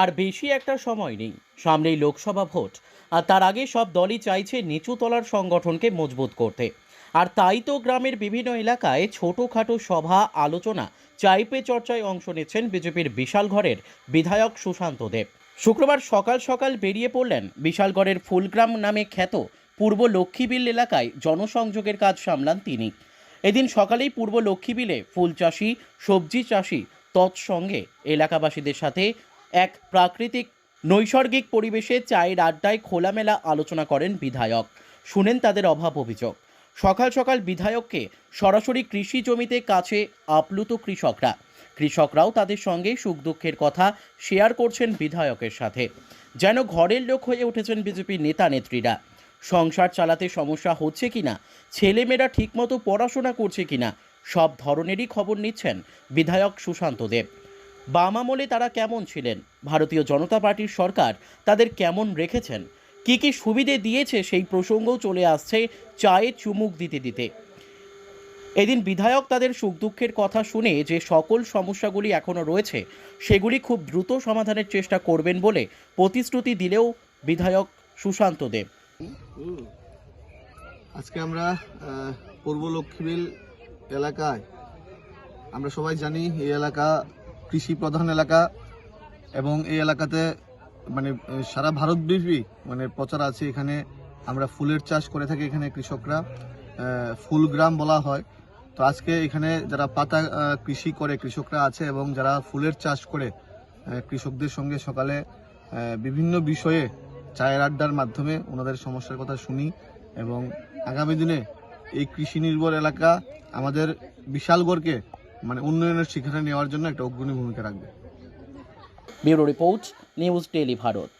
আর বেশি একটা সময় নেই, সামনেই লোকসভা ভোট। আর তার আগে সব দলই চাইছে নিচু তলার সংগঠনকে মজবুত করতে। আর তাই তো গ্রামের বিভিন্ন এলাকায় ছোটোখাটো সভা, আলোচনা, চাইপে চর্চায় অংশ নিচ্ছেন বিজেপির বিশালগড়ের বিধায়ক সুশান্ত দেব। শুক্রবার সকাল সকাল বেরিয়ে পড়লেন বিশালগড়ের ফুলগ্রাম নামে খ্যাত পূর্ব লক্ষ্মীবিল এলাকায়। জনসংযোগের কাজ সামলান তিনি। এদিন সকালেই পূর্ব লক্ষ্মীবিলে ফুল চাষি, সবজি চাষি তৎসঙ্গে এলাকাবাসীদের সাথে এক প্রাকৃতিক নৈসর্গিক পরিবেশে চায়ের আড্ডায় খোলামেলা আলোচনা করেন বিধায়ক। শুনেন তাদের অভাব অভিযোগ। সকাল সকাল বিধায়ককে সরাসরি কৃষি জমিতে কাছে আপ্লুত কৃষকরাও তাদের সঙ্গে সুখ দুঃখের কথা শেয়ার করছেন বিধায়কের সাথে। যেন ঘরের লোক হয়ে উঠেছেন বিজেপির নেতা নেত্রীরা। সংসার চালাতে সমস্যা হচ্ছে কিনা, ছেলেমেয়েরা ঠিকমতো পড়াশোনা করছে কিনা, সব ধরনেরই খবর নিচ্ছেন বিধায়ক সুশান্ত দেব। বাম আমলে তারা কেমন ছিলেন, ভারতীয় জনতা পার্টির সরকার তাদের কেমন রেখেছেন, কি কি সুবিধে দিয়েছে, সেই প্রসঙ্গও চলে আসছে চায়ে চুমুক দিতে দিতে। এদিন বিধায়ক তাদের সুখ দুঃখের কথা শুনে যে সকল সমস্যাগুলি এখনও রয়েছে সেগুলি খুব দ্রুত সমাধানের চেষ্টা করবেন বলে প্রতিশ্রুতি দিলেও বিধায়ক সুশান্ত দেব। আজকে আমরা পূর্ব লক্ষ্মীবিল এলাকায়, আমরা সবাই জানি এই এলাকা কৃষি প্রধান এলাকা এবং এই এলাকাতে সারা ভারতব্যাপী প্রচার আছে। এখানে আমরা ফুলের চাষ করে থাকি, এখানে কৃষকরা ফুলগ্রাম বলা হয়। তো আজকে এখানে যারা পাতা কৃষি করে কৃষকরা আছে এবং যারা ফুলের চাষ করে কৃষকদের সঙ্গে সকালে বিভিন্ন বিষয়ে চায়ের আড্ডার মাধ্যমে ওনাদের সমস্যার কথা শুনি এবং আগামী দিনে এই কৃষি নির্ভর এলাকা আমাদের বিশালগড়কে উন্নয়নের শিখরে নেওয়ার জন্য একটা অগ্রণী ভূমিকা রাখবে। Bureau report, news daily Bharat.